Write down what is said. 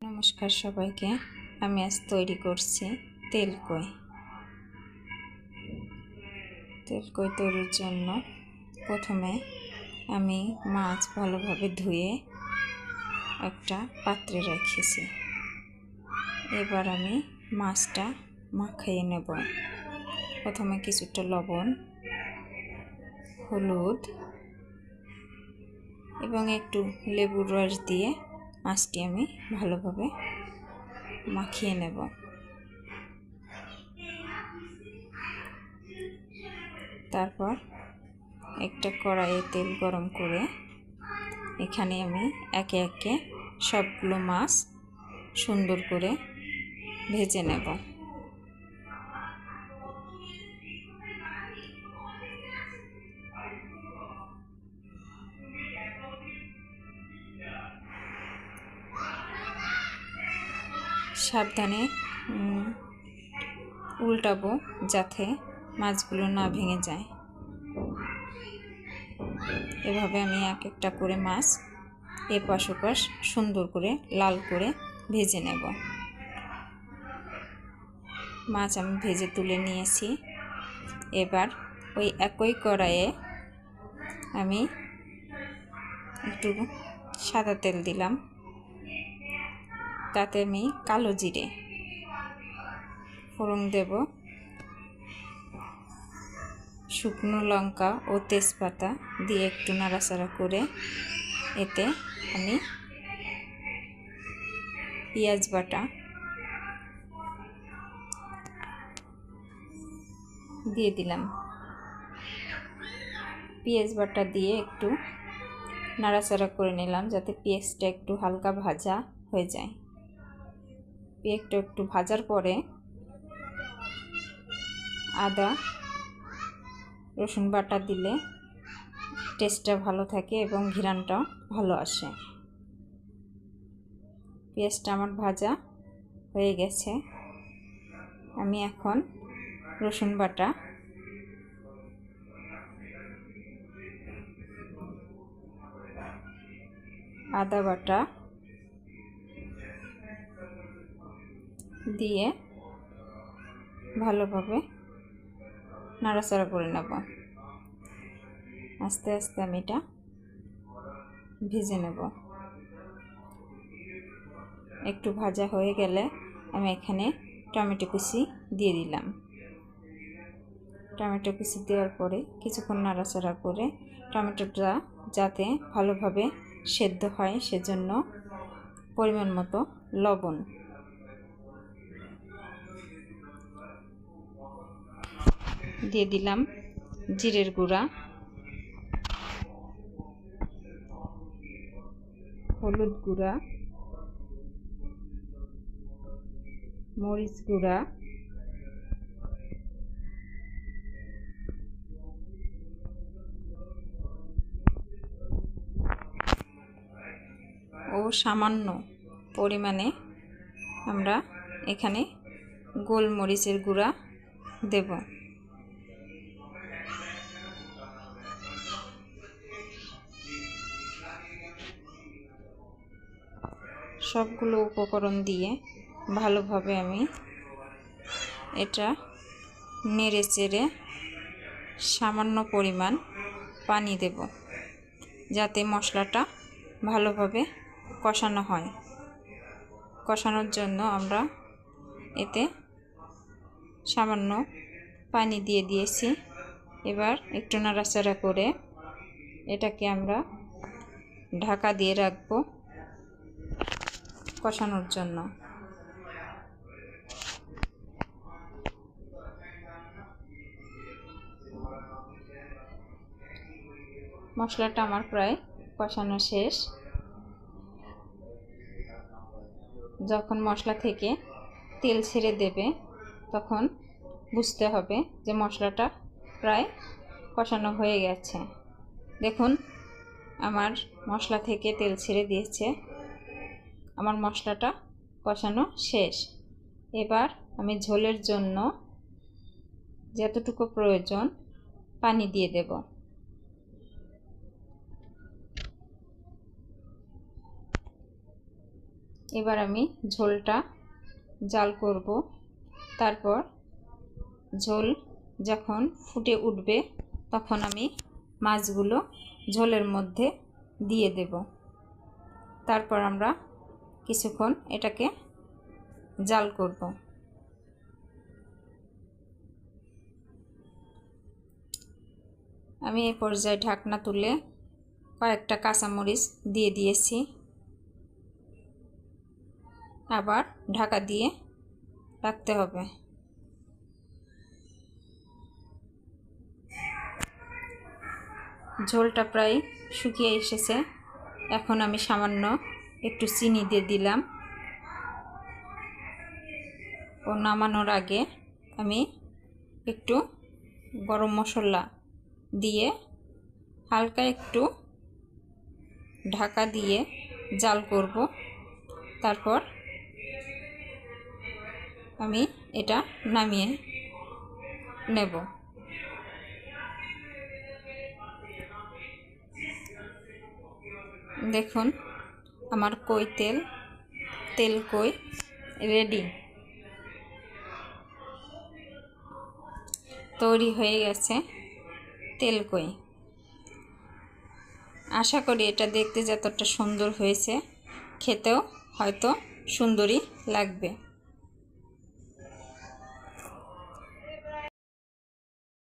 নমস্কার সবাইকে। আমি আজ তৈরি করছি তেলকই। তেলকই তৈরির জন্য প্রথমে আমি মাছ ভালোভাবে ধুয়ে একটা পাত্রে রেখেছি। এবার আমি মাছটা মাখিয়ে নেব। প্রথমে কিছুটা লবণ, হলুদ এবং একটু লেবুর রস দিয়ে মাছটি আমি ভালোভাবে মাখিয়ে নেব। তারপর একটা কড়াইয়ে তেল গরম করে এখানে আমি একে একে সবগুলো মাছ সুন্দর করে ভেজে নেব। সাবধানে উল্টাবো যাতে মাছগুলো না ভেঙে যায়। এভাবে আমি এক একটা করে মাছ এপাশ ওপাশ সুন্দর করে লাল করে ভেজে নেব। মাছ আমি ভেজে তুলে নিয়েছি। এবার ওই একই কড়াইয়ে আমি একটু সাদা তেল দিলাম। তাতে আমি কালো জিরে ফোড়ন দেব, শুকনো লঙ্কা ও তেজপাতা দিয়ে একটু নাড়াচাড়া করে এতে আমি পেঁয়াজ বাটা দিয়ে দিলাম। পেঁয়াজ বাটা দিয়ে একটু নাড়াচাড়া করে নিলাম যাতে পেঁয়াজটা একটু হালকা ভাজা হয়ে যায়। পেঁয়াজটা একটু ভাজার পরে আদা রসুন বাটা দিলে টেস্টটা ভালো থাকে এবং ঘ্রাণটাও ভালো আসে। পেঁয়াজটা আমার ভাজা হয়ে গেছে। আমি এখন রসুন বাটা আদা বাটা দিয়ে ভালোভাবে নাড়াচাড়া করে নেব। আস্তে আস্তে আমি এটা ভেজে নেব। একটু ভাজা হয়ে গেলে আমি এখানে টমেটো কুচি দিয়ে দিলাম। টমেটো কুচি দেওয়ার পরে কিছুক্ষণ নাড়াচাড়া করে টমেটোটা যাতে ভালোভাবে সেদ্ধ হয় সেজন্য পরিমাণ মতো লবণ দিয়ে দিলাম, জিরের গুঁড়া, হলুদ গুঁড়া, মরিচ গুঁড়া, ও সামান্য পরিমাণে আমরা এখানে গোলমরিচের গুঁড়া দেব। সবগুলো উপকরণ দিয়ে ভালোভাবে আমি এটা নেড়ে চেড়ে সামান্য পরিমাণ পানি দেব যাতে মশলাটা ভালোভাবে কষানো হয়। কষানোর জন্য আমরা এতে সামান্য পানি দিয়ে দিয়েছি। এবার একটু নাড়াচাড়া করে এটাকে আমরা ঢাকা দিয়ে রাখবো কষানোর জন্য। মশলাটা আমার প্রায় কষানো শেষ। যখন মশলা থেকে তেল ছেড়ে দেবে তখন বুঝতে হবে যে মশলাটা প্রায় কষানো হয়ে গেছে। দেখুন আমার মশলা থেকে তেল ছেড়ে দিয়েছে। আমার মশলাটা কষানো শেষ। এবার আমি ঝোলের জন্য যতটুকু প্রয়োজন পানি দিয়ে দেব। এবার আমি ঝোলটা জাল করব। তারপর ঝোল যখন ফুটে উঠবে তখন আমি মাছগুলো ঝোলের মধ্যে দিয়ে দেব। তারপর আমরা কিছুক্ষণ এটাকে জাল করব। আমি এই পর্যায়ে ঢাকনা তুলে কয়েকটা কাঁচামরিচ দিয়ে দিয়েছি। আবার ঢাকা দিয়ে রাখতে হবে। ঝোলটা প্রায় শুকিয়ে এসেছে। এখন আমি সামান্য একটু চিনি দিয়ে দিলাম। ও নামানোর আগে আমি একটু গরম মশলা দিয়ে হালকা একটু ঢাকা দিয়ে জাল করব। তারপর আমি এটা নামিয়ে নেব। দেখুন আমার তেল কই রেডি, তৈরি হয়ে গেছে তেল কই। আশা করি এটা দেখতে যতটা সুন্দর হয়েছে খেতেও হয়তো সুন্দরই লাগবে।